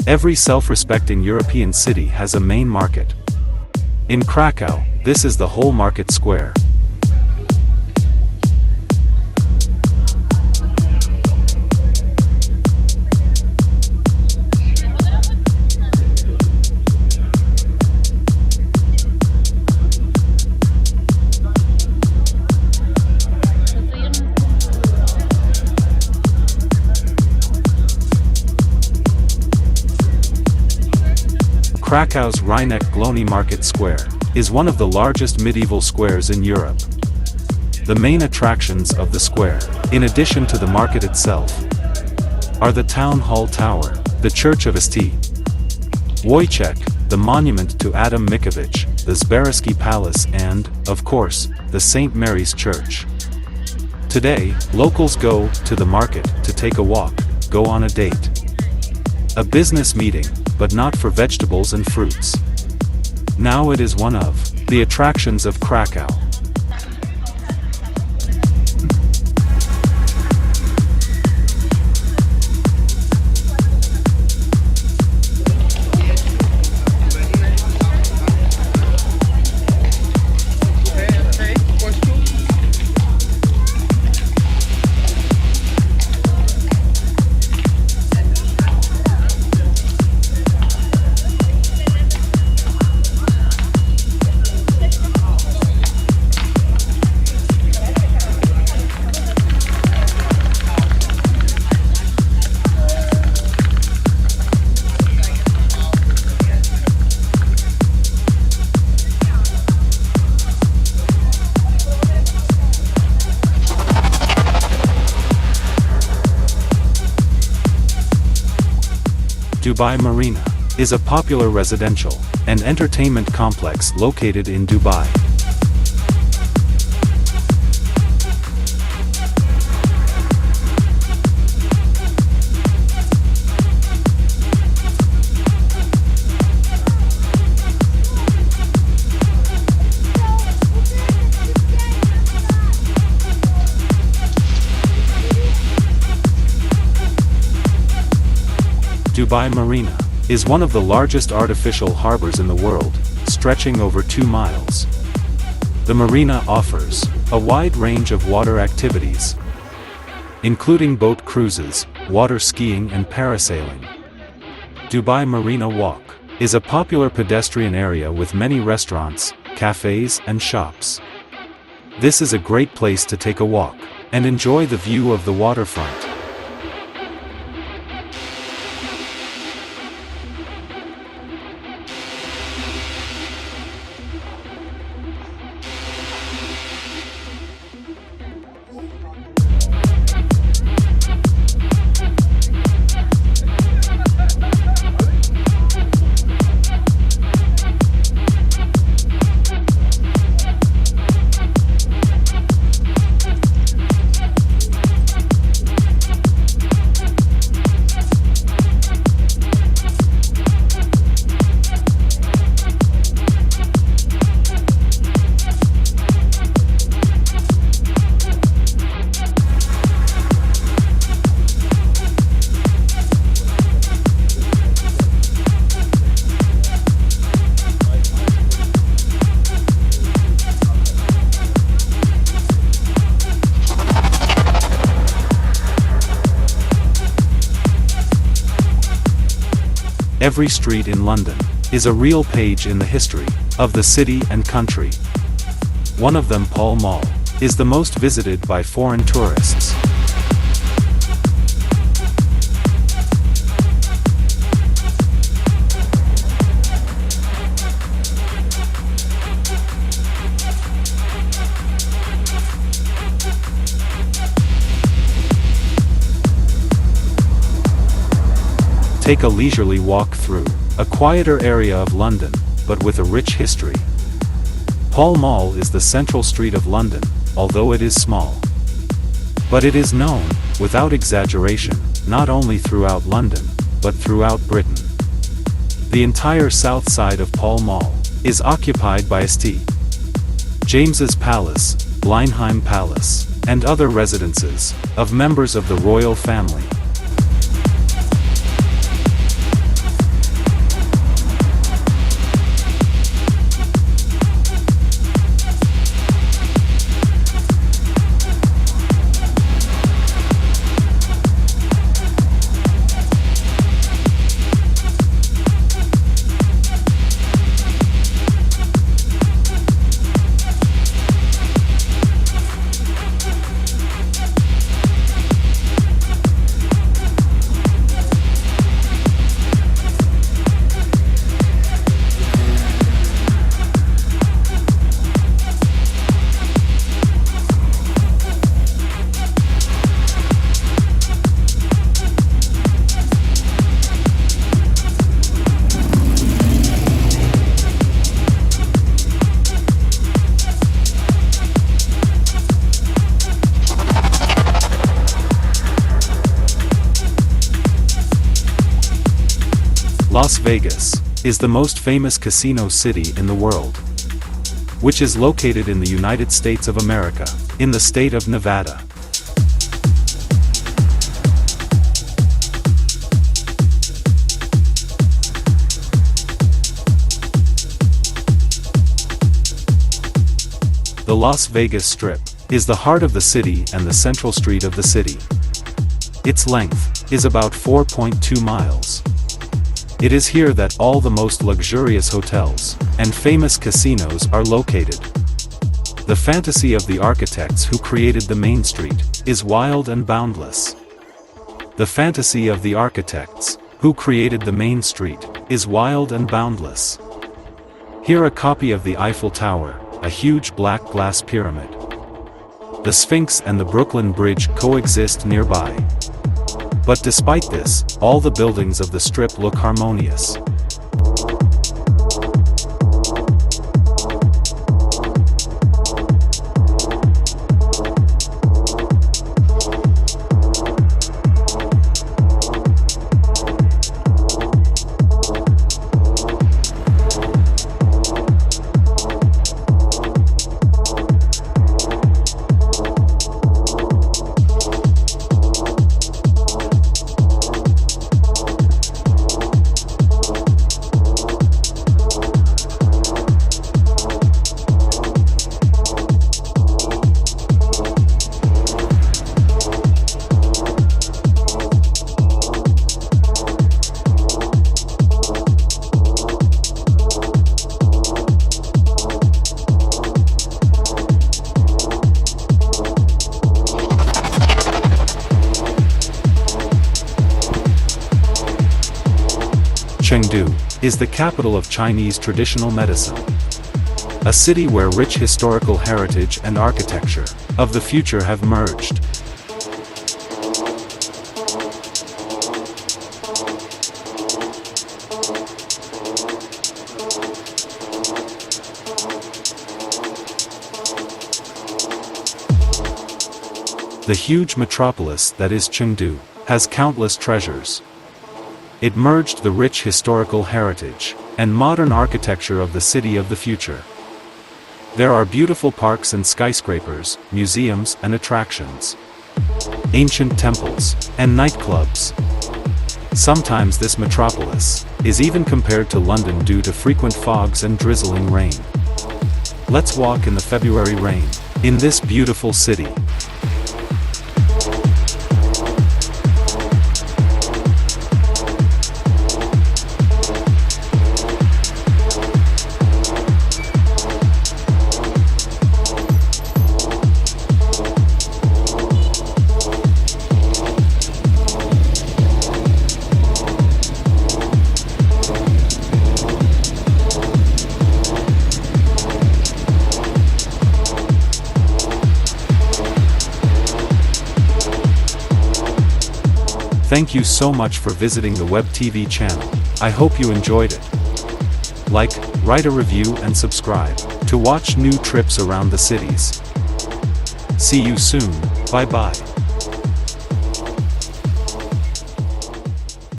Every self-respecting European city has a main market. In Krakow, this is the whole market square. Krakow's Rynek Glowny Market Square is one of the largest medieval squares in Europe. The main attractions of the square, in addition to the market itself, are the Town Hall Tower, the Church of St. Wojciech, the monument to Adam Mickiewicz, the Zbarasky Palace and, of course, the St. Mary's Church. Today, locals go to the market to take a walk, go on a date. A business meeting, but not for vegetables and fruits. Now it is one of the attractions of Krakow. Dubai Marina is a popular residential and entertainment complex located in Dubai. Dubai Marina is one of the largest artificial harbors in the world, stretching over 2 miles. The marina offers a wide range of water activities, including boat cruises, water skiing and parasailing. Dubai Marina Walk is a popular pedestrian area with many restaurants, cafes and shops. This is a great place to take a walk and enjoy the view of the waterfront. Every street in London is a real page in the history of the city and country. One of them, Pall Mall, is the most visited by foreign tourists. Take a leisurely walk through a quieter area of London, but with a rich history. Pall Mall is the central street of London, although it is small. But it is known, without exaggeration, not only throughout London, but throughout Britain. The entire south side of Pall Mall is occupied by St. James's Palace, Blenheim Palace, and other residences of members of the royal family. Las Vegas is the most famous casino city in the world, which is located in the United States of America, in the state of Nevada. The Las Vegas Strip is the heart of the city and the central street of the city. Its length is about 4.2 miles. It is here that all the most luxurious hotels and famous casinos are located. The fantasy of the architects who created the main street is wild and boundless. The fantasy of the architects who created the main street is wild and boundless. Here a copy of the Eiffel Tower, a huge black glass pyramid. The Sphinx and the Brooklyn Bridge coexist nearby. But despite this, all the buildings of the Strip look harmonious. Chengdu is the capital of Chinese traditional medicine. A city where rich historical heritage and architecture of the future have merged. The huge metropolis that is Chengdu has countless treasures. It merged the rich historical heritage and modern architecture of the city of the future. There are beautiful parks and skyscrapers, museums and attractions, ancient temples, and nightclubs. Sometimes this metropolis is even compared to London due to frequent fogs and drizzling rain. Let's walk in the February rain in this beautiful city. Thank you so much for visiting the WebTV channel. I hope you enjoyed it. Like, write a review and subscribe to watch new trips around the cities. See you soon, bye bye.